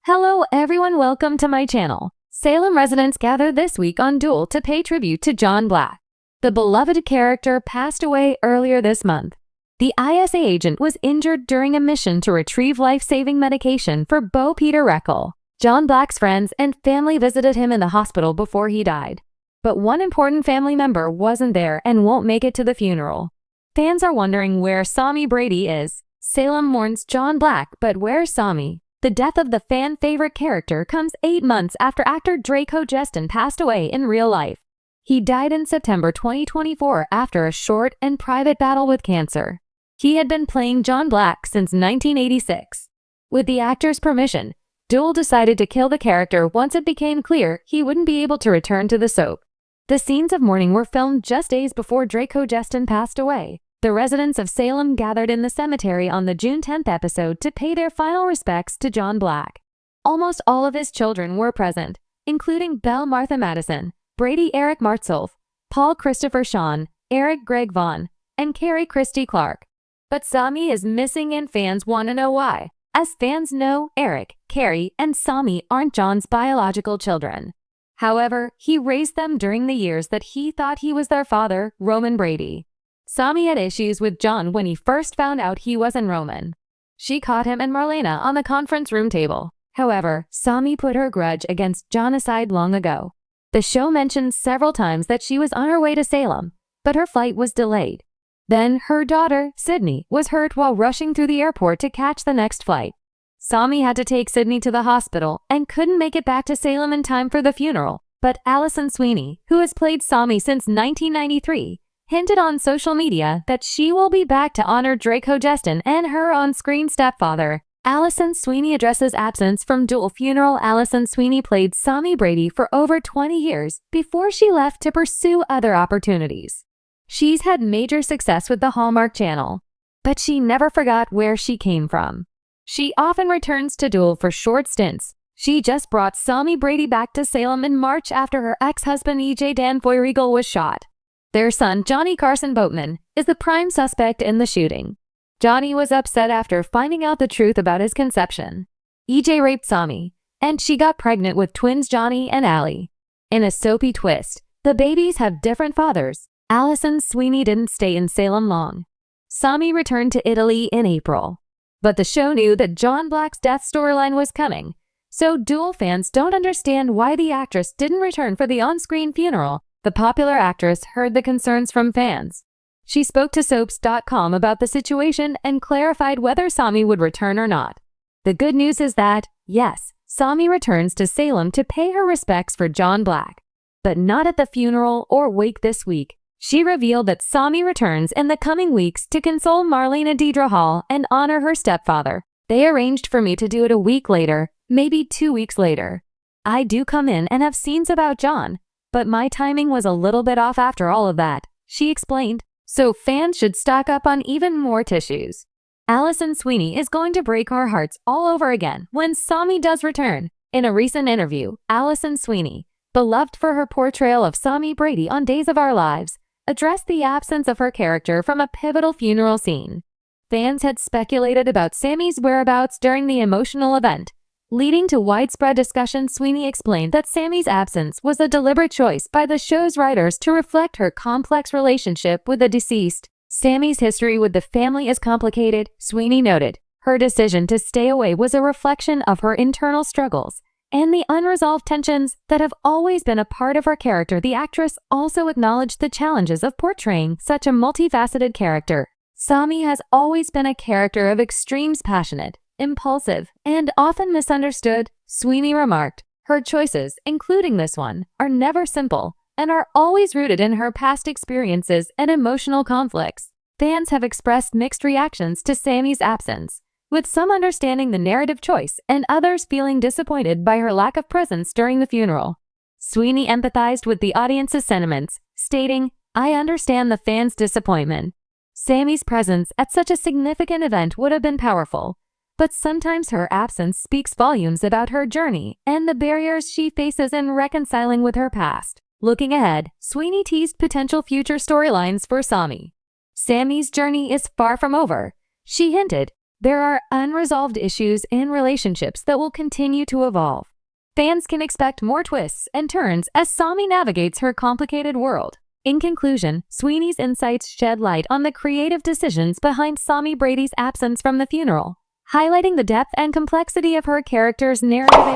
Hello everyone, welcome to my channel. Salem residents gathered this week on Duel to pay tribute to John Black. The beloved character passed away earlier this month. The ISA agent was injured during a mission to retrieve life-saving medication for Bo Peter Reckle. John Black's friends and family visited him in the hospital before he died. But one important family member wasn't there and won't make it to the funeral. Fans are wondering where Sami Brady is. Salem mourns John Black, but where's Sami? The death of the fan-favorite character comes 8 months after actor Draco Jeston passed away in real life. He died in September 2024 after a short and private battle with cancer. He had been playing John Black since 1986. With the actor's permission, Duel decided to kill the character once it became clear he wouldn't be able to return to the soap. The scenes of mourning were filmed just days before Draco Jeston passed away. The residents of Salem gathered in the cemetery on the June 10th episode to pay their final respects to John Black. Almost all of his children were present, including Belle Martha Madison, Brady Eric Martsolf, Paul Christopher Sean, Eric Greg Vaughn, and Carrie Christy Clark. But Sami is missing and fans want to know why. As fans know, Eric, Carrie, and Sami aren't John's biological children. However, he raised them during the years that he thought he was their father, Roman Brady. Sami had issues with John when he first found out he wasn't Roman. She caught him and Marlena on the conference room table. However, Sami put her grudge against John aside long ago. The show mentioned several times that she was on her way to Salem, but her flight was delayed. Then her daughter, Sydney, was hurt while rushing through the airport to catch the next flight. Sami had to take Sydney to the hospital and couldn't make it back to Salem in time for the funeral, but Alison Sweeney, who has played Sami since 1993, hinted on social media that she will be back to honor Draco Jeston and her on-screen stepfather. Alison Sweeney addresses absence from Duel funeral. Alison Sweeney played Sami Brady for over 20 years before she left to pursue other opportunities. She's had major success with the Hallmark Channel, but she never forgot where she came from. She often returns to Duel for short stints. She just brought Sami Brady back to Salem in March after her ex-husband EJ Dan Foyregal was shot. Their son, Johnny Carson Boatman, is the prime suspect in the shooting. Johnny was upset after finding out the truth about his conception. EJ raped Sami, and she got pregnant with twins Johnny and Allie. In a soapy twist, the babies have different fathers. Alison Sweeney didn't stay in Salem long. Sami returned to Italy in April. But the show knew that John Black's death storyline was coming, so Duel fans don't understand why the actress didn't return for the on-screen funeral. The popular actress heard the concerns from fans. She spoke to Soaps.com about the situation and clarified whether Sami would return or not. The good news is that, yes, Sami returns to Salem to pay her respects for John Black, but not at the funeral or wake this week. She revealed that Sami returns in the coming weeks to console Marlena Deidre Hall and honor her stepfather. They arranged for me to do it a week later, maybe 2 weeks later. I do come in and have scenes about John, but my timing was a little bit off after all of that, she explained, so fans should stock up on even more tissues. Alison Sweeney is going to break our hearts all over again when Sami does return. In a recent interview, Alison Sweeney, beloved for her portrayal of Sami Brady on Days of Our Lives, addressed the absence of her character from a pivotal funeral scene. Fans had speculated about Sami's whereabouts during the emotional event, leading to widespread discussion. Sweeney explained that Sami's absence was a deliberate choice by the show's writers to reflect her complex relationship with the deceased. Sami's history with the family is complicated, Sweeney noted. Her decision to stay away was a reflection of her internal struggles and the unresolved tensions that have always been a part of her character. The actress also acknowledged the challenges of portraying such a multifaceted character. Sami has always been a character of extremes, passionate, impulsive, and often misunderstood, Sweeney remarked. Her choices, including this one, are never simple and are always rooted in her past experiences and emotional conflicts. Fans have expressed mixed reactions to Sami's absence, with some understanding the narrative choice and others feeling disappointed by her lack of presence during the funeral. Sweeney empathized with the audience's sentiments, stating, "I understand the fans' disappointment. Sami's presence at such a significant event would have been powerful, but sometimes her absence speaks volumes about her journey and the barriers she faces in reconciling with her past." Looking ahead, Sweeney teased potential future storylines for Sami. Sami's journey is far from over. She hinted, There are unresolved issues in relationships that will continue to evolve. Fans can expect more twists and turns as Sami navigates her complicated world. In conclusion, Sweeney's insights shed light on the creative decisions behind Sami Brady's absence from the funeral, highlighting the depth and complexity of her character's narrative.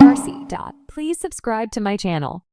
Please subscribe to my channel